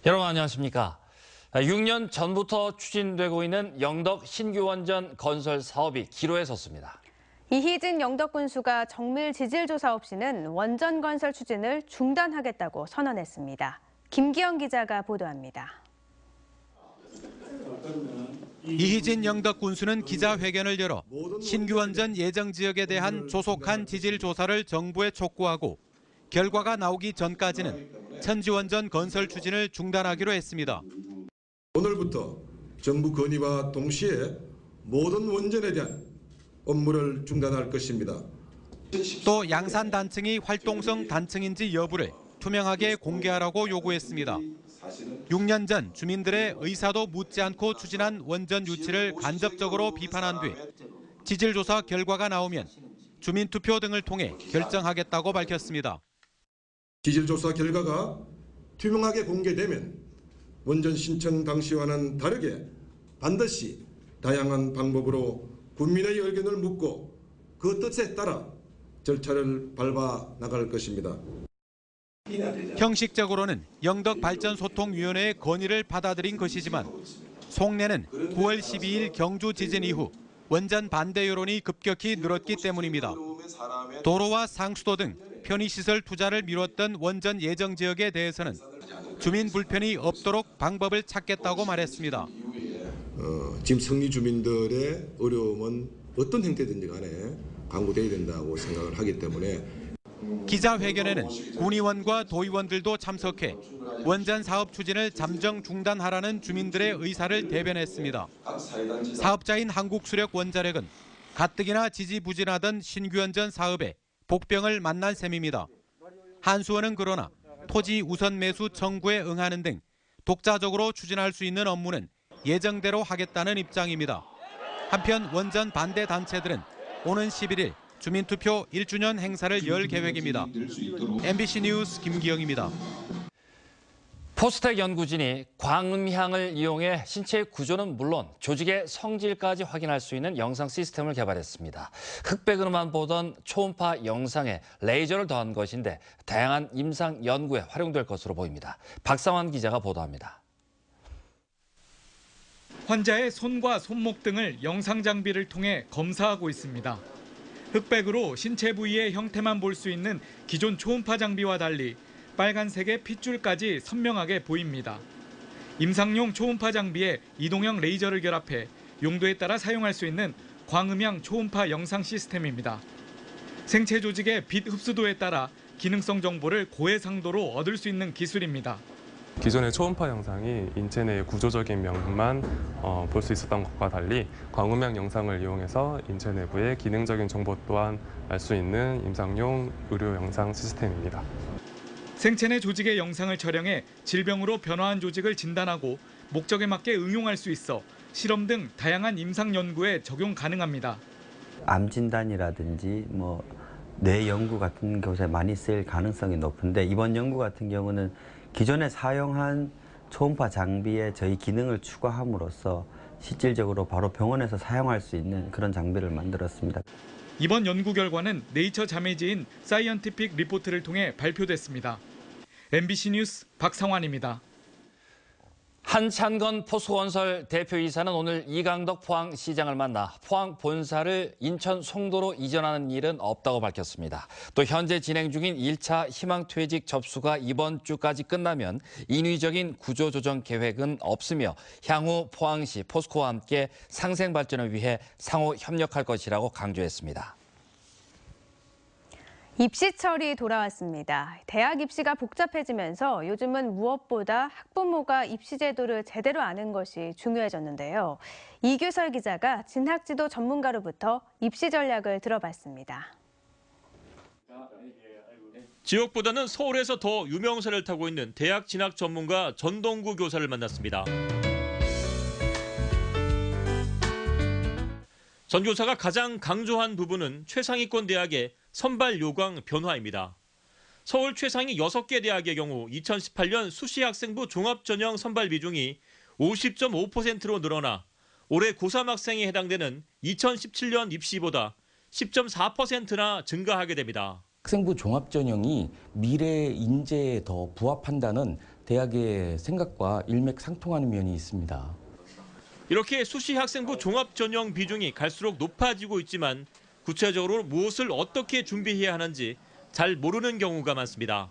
여러분 안녕하십니까? 6년 전부터 추진되고 있는 영덕 신규 원전 건설 사업이 기로에 섰습니다. 이희진 영덕 군수가 정밀 지질 조사 없이는 원전 건설 추진을 중단하겠다고 선언했습니다. 김기영 기자가 보도합니다. 이희진 영덕 군수는 기자회견을 열어 신규 원전 예정 지역에 대한 조속한 지질 조사를 정부에 촉구하고 결과가 나오기 전까지는 천지원전 건설 추진을 중단하기로 했습니다. 오늘부터 정부 건의와 동시에 모든 원전에 대한 업무를 중단할 것입니다. 또 양산 단층이 활동성 단층인지 여부를 투명하게 공개하라고 요구했습니다. 6년 전 주민들의 의사도 묻지 않고 추진한 원전 유치를 간접적으로 비판한 뒤 지질조사 결과가 나오면 주민투표 등을 통해 결정하겠다고 밝혔습니다. 지질조사 결과가 투명하게 공개되면 원전 신청 당시와는 다르게 반드시 다양한 방법으로 국민의 의견을 묻고 그 뜻에 따라 절차를 밟아 나갈 것입니다. 형식적으로는 영덕발전소통위원회의 건의를 받아들인 것이지만 속내는 9월 12일 경주 지진 이후 원전 반대 여론이 급격히 늘었기 때문입니다. 도로와 상수도 등 편의시설 투자를 미뤘던 원전 예정 지역에 대해서는 주민 불편이 없도록 방법을 찾겠다고 말했습니다. 지금 성리 주민들의 어려움은 어떤 형태든지 간에 강구돼야 된다고 생각을 하기 때문에 기자회견에는 군의원과 도의원들도 참석해 원전 사업 추진을 잠정 중단하라는 주민들의 의사를 대변했습니다. 사업자인 한국수력원자력은 가뜩이나 지지부진하던 신규 원전 사업에 복병을 만난 셈입니다. 한수원은 그러나 토지 우선 매수 청구에 응하는 등 독자적으로 추진할 수 있는 업무는 예정대로 하겠다는 입장입니다. 한편 원전 반대 단체들은 오는 11일 주민투표 1주년 행사를 열 계획입니다. MBC 뉴스 김기영입니다. 포스텍 연구진이 광음향을 이용해 신체의 구조는 물론 조직의 성질까지 확인할 수 있는 영상 시스템을 개발했습니다. 흑백으로만 보던 초음파 영상에 레이저를 더한 것인데 다양한 임상 연구에 활용될 것으로 보입니다. 박상환 기자가 보도합니다. 환자의 손과 손목 등을 영상 장비를 통해 검사하고 있습니다. 흑백으로 신체 부위의 형태만 볼 수 있는 기존 초음파 장비와 달리 빨간색의 핏줄까지 선명하게 보입니다. 임상용 초음파 장비에 이동형 레이저를 결합해 용도에 따라 사용할 수 있는 광음향 초음파 영상 시스템입니다. 생체 조직의 빛 흡수도에 따라 기능성 정보를 고해상도로 얻을 수 있는 기술입니다. 기존의 초음파 영상이 인체 내의 구조적인 면만 볼 수 있었던 것과 달리 광음향 영상을 이용해서 인체 내부의 기능적인 정보 또한 알 수 있는 임상용 의료 영상 시스템입니다. 생체 내 조직의 영상을 촬영해 질병으로 변화한 조직을 진단하고 목적에 맞게 응용할 수 있어 실험 등 다양한 임상 연구에 적용 가능합니다. 암 진단이라든지 뇌 연구 같은 곳에 많이 쓰일 가능성이 높은데 이번 연구 같은 경우는 기존에 사용한 초음파 장비에 저희 기능을 추가함으로써 실질적으로 바로 병원에서 사용할 수 있는 그런 장비를 만들었습니다. 이번 연구 결과는 네이처 자매지인 사이언티픽 리포트를 통해 발표됐습니다. MBC 뉴스 박상환입니다. 한찬건 포스건설 대표이사는 오늘 이강덕 포항시장을 만나 포항 본사를 인천 송도로 이전하는 일은 없다고 밝혔습니다. 또 현재 진행 중인 1차 희망퇴직 접수가 이번 주까지 끝나면 인위적인 구조조정 계획은 없으며 향후 포항시 포스코와 함께 상생 발전을 위해 상호 협력할 것이라고 강조했습니다. 입시철이 돌아왔습니다. 대학 입시가 복잡해지면서 요즘은 무엇보다 학부모가 입시 제도를 제대로 아는 것이 중요해졌는데요. 이규설 기자가 진학지도 전문가로부터 입시 전략을 들어봤습니다. 지역보다는 서울에서 더 유명세를 타고 있는 대학 진학 전문가 전동구 교사를 만났습니다. 전 교사가 가장 강조한 부분은 최상위권 대학의 선발 요강 변화입니다. 서울 최상위 6개 대학의 경우 2018년 수시학생부 종합전형 선발 비중이 50.5%로 늘어나 올해 고3 학생에 해당되는 2017년 입시보다 10.4%나 증가하게 됩니다. 학생부 종합전형이 미래 인재에 더 부합한다는 대학의 생각과 일맥상통하는 면이 있습니다. 이렇게 수시학생부 종합전형 비중이 갈수록 높아지고 있지만 구체적으로 무엇을 어떻게 준비해야 하는지 잘 모르는 경우가 많습니다.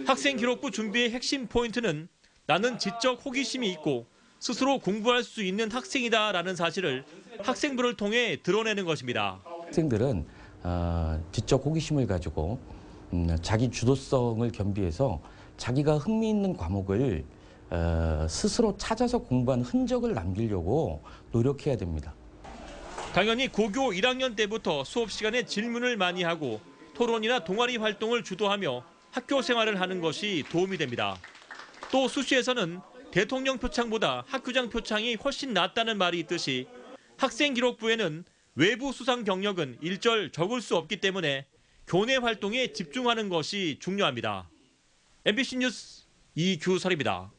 학생기록부 준비의 핵심 포인트는 나는 지적 호기심이 있고 스스로 공부할 수 있는 학생이다라는 사실을 학생부를 통해 드러내는 것입니다. 학생들은 지적 호기심을 가지고 자기 주도성을 겸비해서 자기가 흥미있는 과목을 스스로 찾아서 공부한 흔적을 남기려고 노력해야 됩니다. 당연히 고교 1학년 때부터 수업 시간에 질문을 많이 하고 토론이나 동아리 활동을 주도하며 학교 생활을 하는 것이 도움이 됩니다. 또 수시에서는 대통령 표창보다 학교장 표창이 훨씬 낫다는 말이 있듯이 학생기록부에는 외부 수상 경력은 일절 적을 수 없기 때문에 교내 활동에 집중하는 것이 중요합니다. MBC 뉴스 이규설입니다.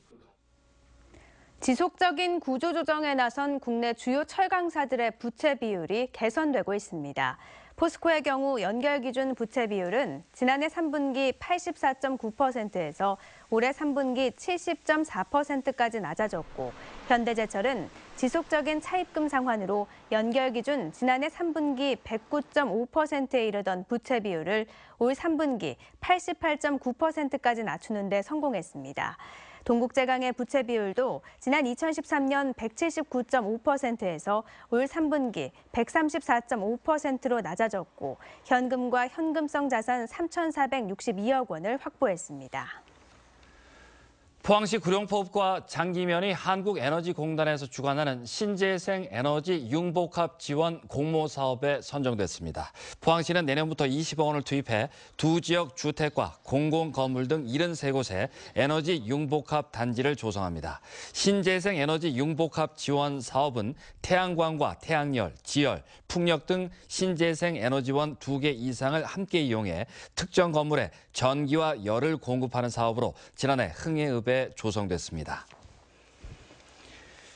지속적인 구조조정에 나선 국내 주요 철강사들의 부채 비율이 개선되고 있습니다. 포스코의 경우 연결기준 부채 비율은 지난해 3분기 84.9%에서 올해 3분기 70.4%까지 낮아졌고 현대제철은 지속적인 차입금 상환으로 연결기준 지난해 3분기 109.5%에 이르던 부채 비율을 올 3분기 88.9%까지 낮추는 데 성공했습니다. 동국제강의 부채 비율도 지난 2013년 179.5%에서 올 3분기 134.5%로 낮아졌고 현금과 현금성 자산 3,462억 원을 확보했습니다. 포항시 구룡포읍과 장기면이 한국에너지공단에서 주관하는 신재생 에너지 융복합 지원 공모 사업에 선정됐습니다. 포항시는 내년부터 20억 원을 투입해 두 지역 주택과 공공건물 등 73곳에 에너지 융복합 단지를 조성합니다. 신재생 에너지 융복합 지원 사업은 태양광과 태양열, 지열, 풍력 등 신재생 에너지원 2개 이상을 함께 이용해 특정 건물에 전기와 열을 공급하는 사업으로 지난해 흥해읍에 조성됐습니다.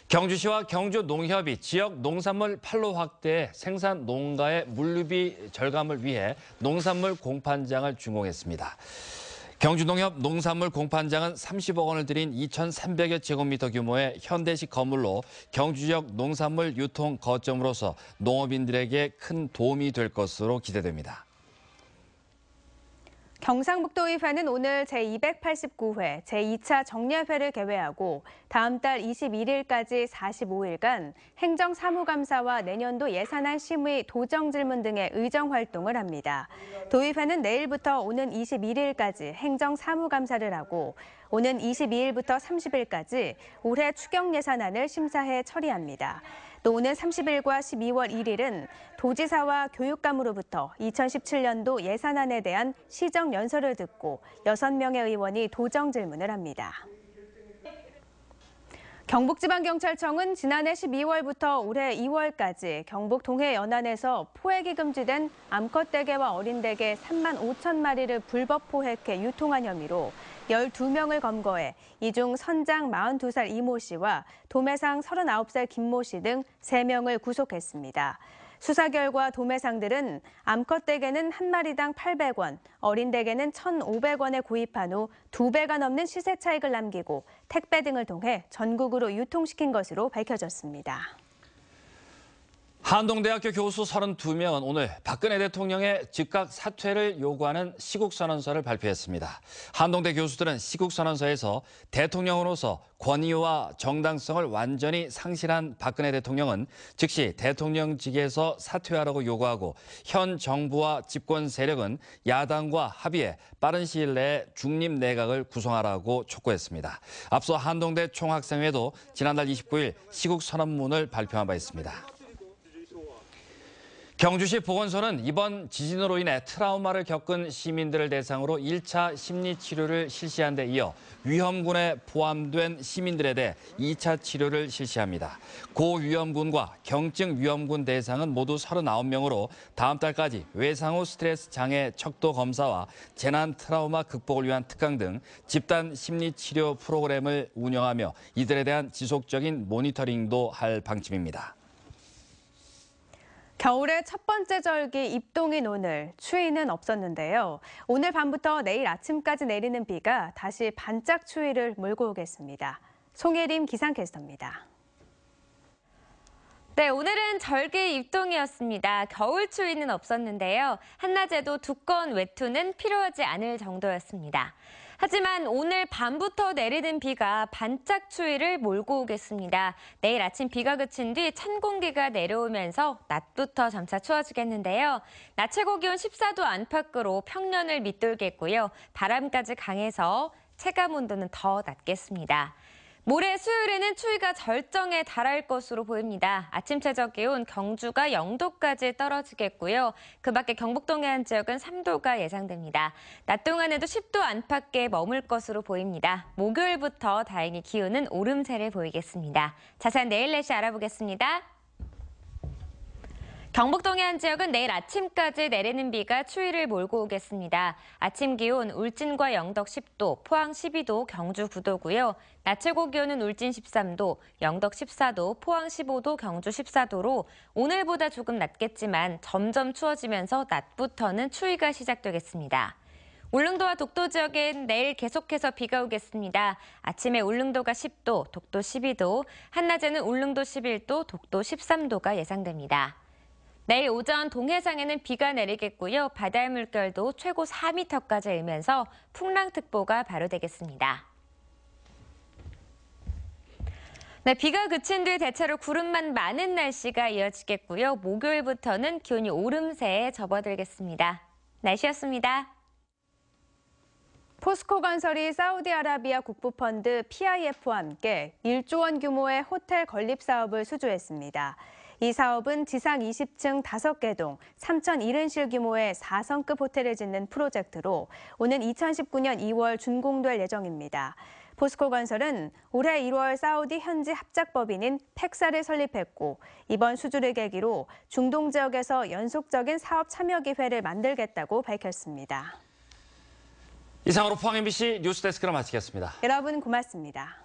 경주시와 경주농협이 지역 농산물 판로 확대에 생산 농가의 물류비 절감을 위해 농산물 공판장을 준공했습니다. 경주농협 농산물 공판장은 30억 원을 들인 2,300여 제곱미터 규모의 현대식 건물로 경주 지역 농산물 유통 거점으로서 농업인들에게 큰 도움이 될 것으로 기대됩니다. 경상북도의회는 오늘 제289회 제2차 정례회를 개회하고 다음 달 21일까지 45일간 행정사무감사와 내년도 예산안 심의 도정 질문 등의 의정 활동을 합니다. 도의회는 내일부터 오는 21일까지 행정사무감사를 하고 오는 22일부터 30일까지 올해 추경 예산안을 심사해 처리합니다. 또 오는 30일과 12월 1일은 도지사와 교육감으로부터 2017년도 예산안에 대한 시정 연설을 듣고 6명의 의원이 도정 질문을 합니다. 경북지방경찰청은 지난해 12월부터 올해 2월까지 경북 동해 연안에서 포획이 금지된 암컷대게와 어린대게 3만 5천 마리를 불법 포획해 유통한 혐의로 12명을 검거해 이 중 선장 42살 이모 씨와 도매상 39살 김모 씨 등 3명을 구속했습니다. 수사 결과 도매상들은 암컷대게는 한 마리당 800원, 어린대게는 1,500원에 구입한 후 2배가 넘는 시세 차익을 남기고 택배 등을 통해 전국으로 유통시킨 것으로 밝혀졌습니다. 한동대학교 교수 32명은 오늘 박근혜 대통령의 즉각 사퇴를 요구하는 시국선언서를 발표했습니다. 한동대 교수들은 시국선언서에서 대통령으로서 권위와 정당성을 완전히 상실한 박근혜 대통령은 즉시 대통령직에서 사퇴하라고 요구하고 현 정부와 집권 세력은 야당과 합의해 빠른 시일 내에 중립내각을 구성하라고 촉구했습니다. 앞서 한동대 총학생회도 지난달 29일 시국선언문을 발표한 바 있습니다. 경주시 보건소는 이번 지진으로 인해 트라우마를 겪은 시민들을 대상으로 1차 심리치료를 실시한 데 이어 위험군에 포함된 시민들에 대해 2차 치료를 실시합니다. 고위험군과 경증 위험군 대상은 모두 39명으로 다음 달까지 외상후 스트레스 장애 척도 검사와 재난 트라우마 극복을 위한 특강 등 집단 심리치료 프로그램을 운영하며 이들에 대한 지속적인 모니터링도 할 방침입니다. 겨울의 첫 번째 절기 입동인 오늘, 추위는 없었는데요. 오늘 밤부터 내일 아침까지 내리는 비가 다시 반짝 추위를 몰고 오겠습니다. 송예림 기상캐스터입니다. 네, 오늘은 절기 입동이었습니다. 겨울 추위는 없었는데요. 한낮에도 두꺼운 외투는 필요하지 않을 정도였습니다. 하지만 오늘 밤부터 내리는 비가 반짝 추위를 몰고 오겠습니다. 내일 아침 비가 그친 뒤 찬 공기가 내려오면서 낮부터 점차 추워지겠는데요. 낮 최고 기온 14도 안팎으로 평년을 밑돌겠고요. 바람까지 강해서 체감 온도는 더 낮겠습니다. 모레 수요일에는 추위가 절정에 달할 것으로 보입니다. 아침 최저 기온 경주가 0도까지 떨어지겠고요. 그 밖에 경북 동해안 지역은 3도가 예상됩니다. 낮 동안에도 10도 안팎에 머물 것으로 보입니다. 목요일부터 다행히 기온은 오름세를 보이겠습니다. 자세한 내일 날씨 알아보겠습니다. 경북 동해안 지역은 내일 아침까지 내리는 비가 추위를 몰고 오겠습니다. 아침 기온 울진과 영덕 10도, 포항 12도, 경주 9도고요. 낮 최고 기온은 울진 13도, 영덕 14도, 포항 15도, 경주 14도로 오늘보다 조금 낮겠지만 점점 추워지면서 낮부터는 추위가 시작되겠습니다. 울릉도와 독도 지역엔 내일 계속해서 비가 오겠습니다. 아침에 울릉도가 10도, 독도 12도, 한낮에는 울릉도 11도, 독도 13도가 예상됩니다. 내일 오전 동해상에는 비가 내리겠고요. 바다의 물결도 최고 4m까지 일면서 풍랑특보가 발효되겠습니다. 네, 비가 그친 뒤 대체로 구름만 많은 날씨가 이어지겠고요. 목요일부터는 기온이 오름세에 접어들겠습니다. 날씨였습니다. 포스코건설이 사우디아라비아 국부펀드 PIF와 함께 1조 원 규모의 호텔 건립 사업을 수주했습니다. 이 사업은 지상 20층 5개 동 3,070실 규모의 4성급 호텔을 짓는 프로젝트로 오는 2019년 2월 준공될 예정입니다. 포스코건설은 올해 1월 사우디 현지 합작법인인 팩사를 설립했고 이번 수주를 계기로 중동 지역에서 연속적인 사업 참여 기회를 만들겠다고 밝혔습니다. 이상으로 포항 MBC 뉴스데스크를 마치겠습니다. 여러분 고맙습니다.